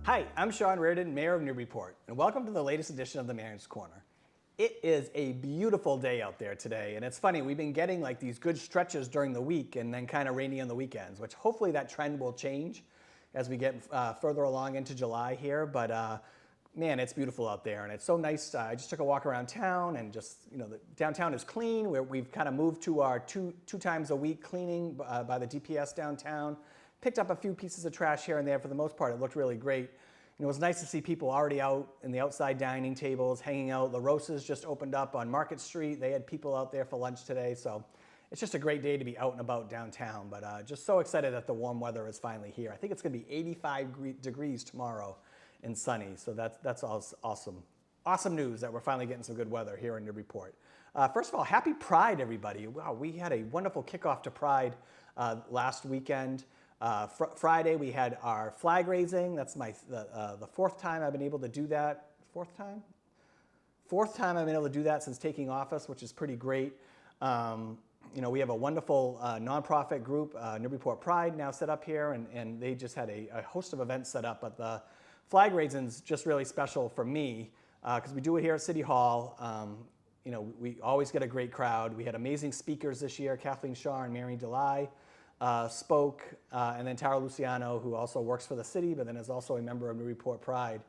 Hi, I'm Sean Reardon, Mayor of Newburyport, and welcome to the latest edition of the Mayor's Corner. It is a beautiful day out there today, and it's funny, we've been getting like these good stretches during the week and then kind of rainy on the weekends, which hopefully that trend will change as we get further along into July here, but man, it's beautiful out there, and it's so nice. I just took a walk around town, and just, the downtown is clean. We've kind of moved to our two times a week cleaning by the DPS downtown. Picked up a few pieces of trash here and there. For the most part, it looked really great. It was nice to see people already out in the outside dining tables, hanging out. La Rosa's just opened up on Market Street. They had people out there for lunch today, so it's just a great day to be out and about downtown. But just so excited that the warm weather is finally here. I think it's going to be 85 degrees tomorrow and sunny, so that's awesome. Awesome news that we're finally getting some good weather here in Newburyport. First of all, happy Pride, everybody. Wow, we had a wonderful kickoff to Pride last weekend. Friday we had our flag raising. That's the fourth time I've been able to do that. Fourth time I've been able to do that since taking office, which is pretty great. We have a wonderful nonprofit group, Newburyport Pride, now set up here, and they just had a host of events set up. But the flag raising's just really special for me because we do it here at City Hall. We always get a great crowd. We had amazing speakers this year. Kathleen Shaw and Mary Delay spoke, and then Tara Luciano, who also works for the city, but then is also a member of Newburyport Pride,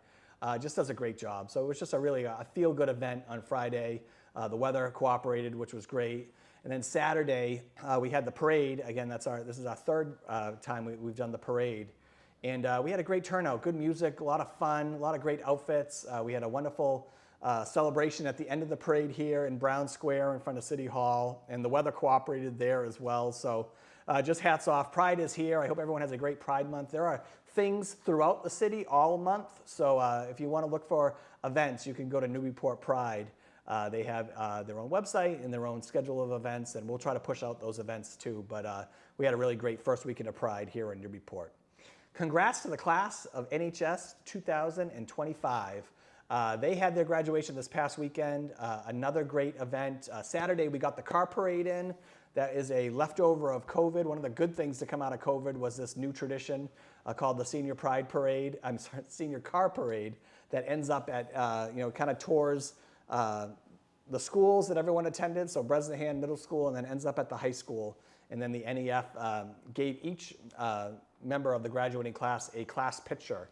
just does a great job. So it was just a feel-good event on Friday. The weather cooperated, which was great. And then Saturday, we had the parade. Again, this is our third time we've done the parade. And we had a great turnout, good music, a lot of fun, a lot of great outfits. We had a wonderful celebration at the end of the parade here in Brown Square in front of City Hall, and the weather cooperated there as well. So just hats off. Pride is here. I hope everyone has a great Pride Month. There are things throughout the city all month, so if you want to look for events, you can go to Newburyport Pride. They have their own website and their own schedule of events, and we'll try to push out those events too. But we had a really great first weekend of Pride here in Newburyport. Congrats to the class of NHS 2025. They had their graduation this past weekend, another great event. Saturday, we got the car parade in. That is a leftover of COVID. One of the good things to come out of COVID was this new tradition called the Senior Car Parade that ends up at, kind of tours the schools that everyone attended, so Bresnahan Middle School, and then ends up at the high school. And then the NEF gave each member of the graduating class a class picture.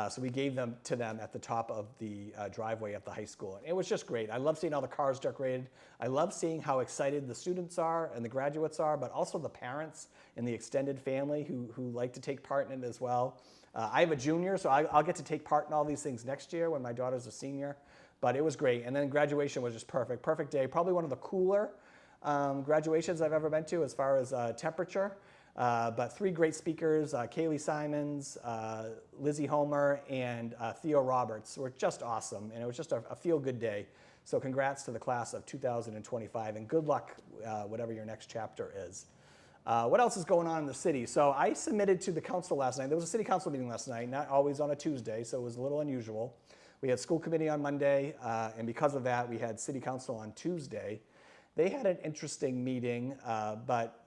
So we gave them to them at the top of the driveway at the high school. And it was just great. I love seeing all the cars decorated. I love seeing how excited the students are and the graduates are, but also the parents and the extended family who like to take part in it as well. I have a junior, so I'll get to take part in all these things next year when my daughter's a senior. But it was great. And then graduation was just perfect. Perfect day. Probably one of the cooler graduations I've ever been to as far as temperature. But three great speakers, Kaylee Simons, Lizzie Homer, and Theo Roberts were just awesome. And it was just a feel-good day. So congrats to the class of 2025, and good luck whatever your next chapter is. What else is going on in the city? So I submitted to the council last night. There was a city council meeting last night, not always on a Tuesday, so it was a little unusual. We had school committee on Monday, and because of that, we had city council on Tuesday. They had an interesting meeting, but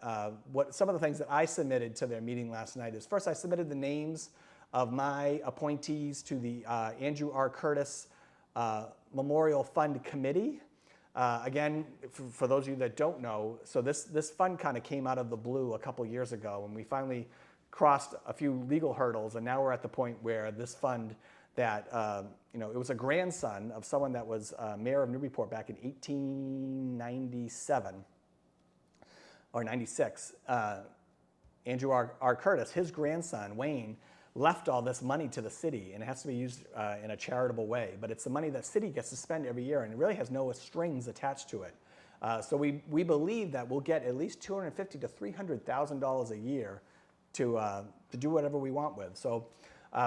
some of the things that I submitted to their meeting last night is, first I submitted the names of my appointees to the Andrew R. Curtis Memorial Fund Committee. Again, for those of you that don't know, so this fund kind of came out of the blue a couple years ago, and we finally crossed a few legal hurdles, and now we're at the point where this fund that, it was a grandson of someone that was mayor of Newburyport back in 1897 or 96. Andrew R. Curtis, his grandson, Wayne, left all this money to the city, and it has to be used in a charitable way. But it's the money that city gets to spend every year, and it really has no strings attached to it. So we believe that we'll get at least $250,000 to $300,000 a year to do whatever we want with. So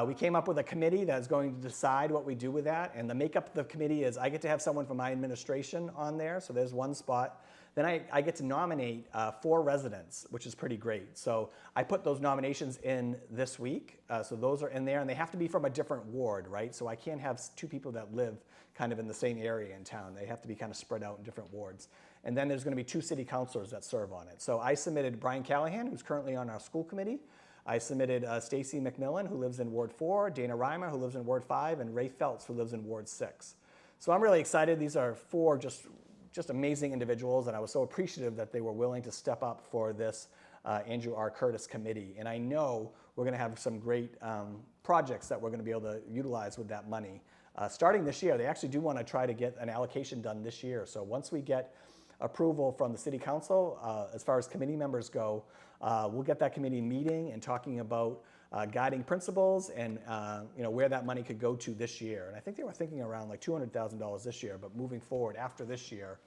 we came up with a committee that's going to decide what we do with that, and the makeup of the committee is I get to have someone from my administration on there, so there's one spot. Then I get to nominate 4 residents, which is pretty great. So I put those nominations in this week, so those are in there, and they have to be from a different ward, right? So I can't have 2 people that live kind of in the same area in town. They have to be kind of spread out in different wards. And then there's going to be 2 city councilors that serve on it. So I submitted Brian Callahan, who's currently on our school committee, I submitted Stacy McMillan, who lives in Ward 4, Dana Reimer, who lives in Ward 5, and Ray Feltz, who lives in Ward 6. So I'm really excited. These are 4 just amazing individuals, and I was so appreciative that they were willing to step up for this Andrew R. Curtis committee. And I know we're going to have some great projects that we're going to be able to utilize with that money. Starting this year, they actually do want to try to get an allocation done this year. So once we get approval from the City Council, as far as committee members go, we'll get that committee meeting and talking about guiding principles and where that money could go to this year. And I think they were thinking around like $200,000 this year, but moving forward after this year,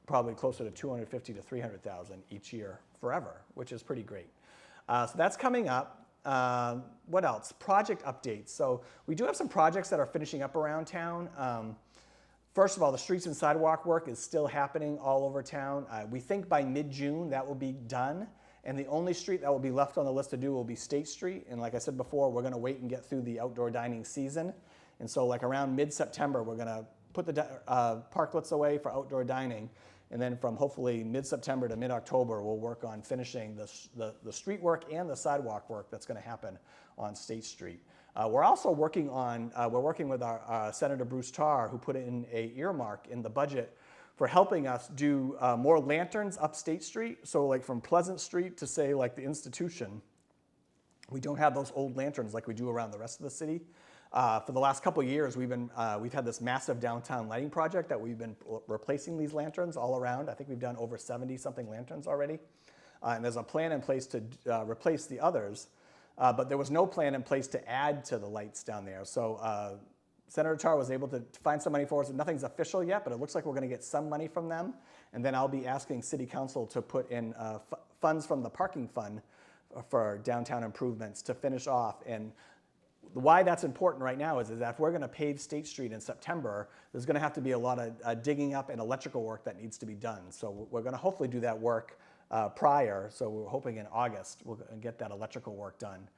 probably closer to $250,000 to $300,000 each year forever, which is pretty great. So that's coming up. What else? Project updates. So we do have some projects that are finishing up around town. First of all, the streets and sidewalk work is still happening all over town. We think by mid-June that will be done. And the only street that will be left on the list to do will be State Street. And like I said before, we're going to wait and get through the outdoor dining season. And so like around mid-September, we're going to put the parklets away for outdoor dining. And then from hopefully mid-September to mid-October, we'll work on finishing the street work and the sidewalk work that's going to happen on State Street. We're also working on, we're working with our Senator Bruce Tarr, who put in an earmark in the budget for helping us do more lanterns up State Street. So like from Pleasant Street to say like the Institution, we don't have those old lanterns like we do around the rest of the city. For the last couple of years, we've had this massive downtown lighting project that we've been replacing these lanterns all around. I think we've done over 70-something lanterns already. And there's a plan in place to replace the others, but there was no plan in place to add to the lights down there. So Senator Tarr was able to find some money for us. Nothing's official yet, but it looks like we're going to get some money from them. And then I'll be asking City Council to put in funds from the parking fund for downtown improvements to finish off. And why that's important right now is that if we're going to pave State Street in September, there's going to have to be a lot of digging up and electrical work that needs to be done. So we're going to hopefully do that work prior. So we're hoping in August we'll get that electrical work done.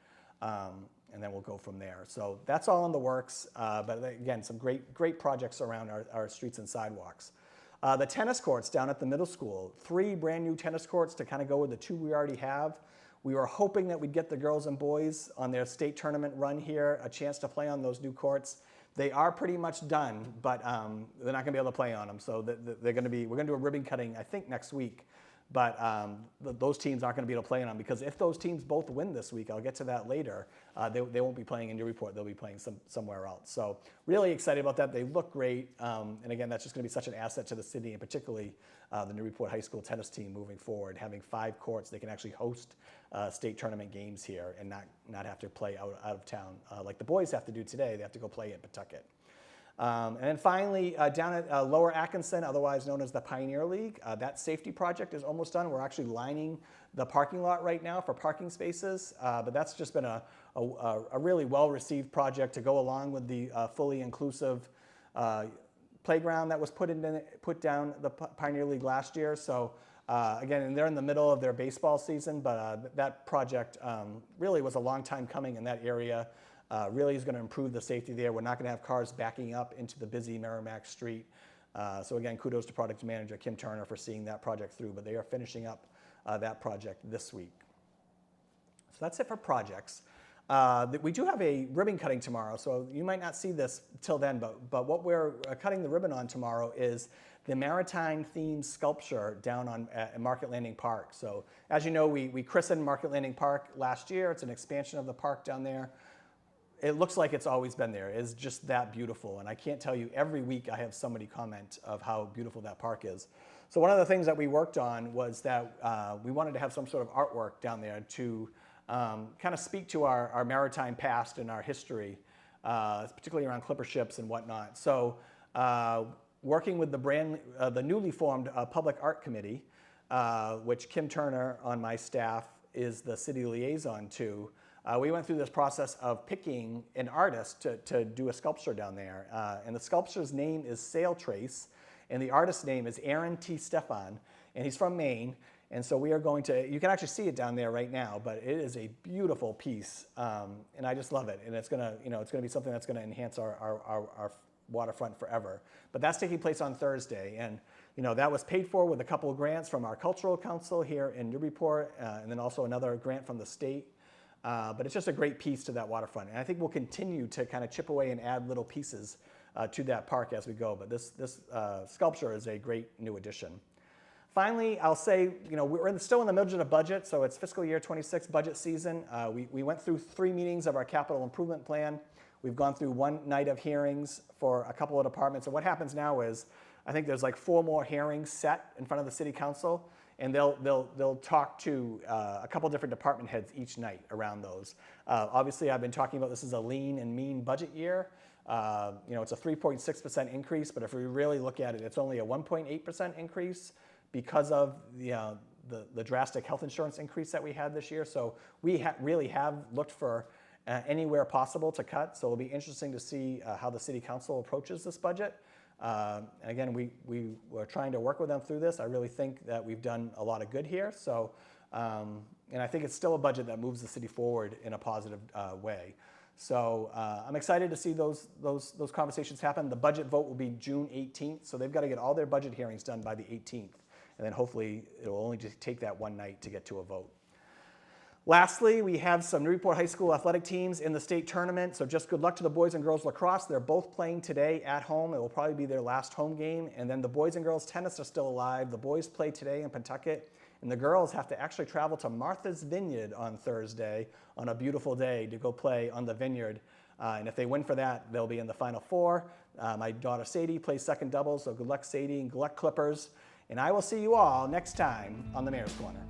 And then we'll go from there. So that's all in the works. But again, some great projects around our streets and sidewalks. The tennis courts down at the middle school, 3 brand new tennis courts to kind of go with the 2 we already have. We were hoping that we'd get the girls and boys on their state tournament run here a chance to play on those new courts. They are pretty much done, but they're not going to be able to play on them. So we're going to do a ribbon cutting, I think, next week. But those teams aren't going to be able to play on them because if those teams both win this week, I'll get to that later, they won't be playing in Newburyport. They'll be playing somewhere else. So really excited about that. They look great. And again, that's just going to be such an asset to the city, and particularly the Newburyport High School tennis team moving forward. Having 5 courts, they can actually host state tournament games here and not have to play out of town like the boys have to do today. They have to go play at Pawtucket. And then finally, down at Lower Atkinson, otherwise known as the Pioneer League, that safety project is almost done. We're actually lining the parking lot right now for parking spaces, but that's just been a really well-received project to go along with the fully inclusive playground that was put down the Pioneer League last year. So again, they're in the middle of their baseball season, but that project really was a long time coming in that area. Really is going to improve the safety there. We're not going to have cars backing up into the busy Merrimack Street. So again, kudos to project manager Kim Turner for seeing that project through, but they are finishing up that project this week. So that's it for projects. We do have a ribbon cutting tomorrow, so you might not see this till then, but what we're cutting the ribbon on tomorrow is the maritime themed sculpture down at Market Landing Park. So as you know, we christened Market Landing Park last year. It's an expansion of the park down there. It looks like it's always been there. It's just that beautiful. And I can't tell you, every week I have somebody comment of how beautiful that park is. So one of the things that we worked on was that we wanted to have some sort of artwork down there to kind of speak to our maritime past and our history, particularly around clipper ships and whatnot. So working with the newly formed Public Art Committee, which Kim Turner on my staff is the city liaison to, we went through this process of picking an artist to do a sculpture down there. And the sculpture's name is Sail Trace, and the artist's name is Aaron T. Stefan, and he's from Maine. And so we are going to, you can actually see it down there right now, but it is a beautiful piece, and I just love it. And it's gonna, it's gonna be something that's gonna enhance our waterfront forever. But that's taking place on Thursday, and that was paid for with a couple of grants from our cultural council here in Newburyport, and then also another grant from the state. But it's just a great piece to that waterfront. And I think we'll continue to kind of chip away and add little pieces to that park as we go. But this sculpture is a great new addition. Finally, I'll say, we're still in the middle of the budget, so it's fiscal year 26 budget season. We went through 3 meetings of our capital improvement plan. We've gone through 1 night of hearings for a couple of departments. And what happens now is, I think there's like 4 more hearings set in front of the city council, and they'll talk to a couple different department heads each night around those. Obviously, I've been talking about this as a lean and mean budget year. It's a 3.6% increase, but if we really look at it, it's only a 1.8% increase because of the drastic health insurance increase that we had this year. So we really have looked for anywhere possible to cut. So it'll be interesting to see how the city council approaches this budget. And again, we were trying to work with them through this. I really think that we've done a lot of good here. So, and I think it's still a budget that moves the city forward in a positive way. So I'm excited to see those conversations happen. The budget vote will be June 18th. So they've got to get all their budget hearings done by the 18th. And then hopefully it'll only just take that 1 night to get to a vote. Lastly, we have some Newburyport High School athletic teams in the state tournament, so just good luck to the boys and girls lacrosse. They're both playing today at home. It will probably be their last home game. And then the boys and girls tennis are still alive. The boys play today in Pentucket, and the girls have to actually travel to Martha's Vineyard on Thursday on a beautiful day to go play on the vineyard. And if they win for that, they'll be in the Final Four. My daughter Sadie plays second doubles, so good luck Sadie and good luck Clippers. And I will see you all next time on the Mayor's Corner.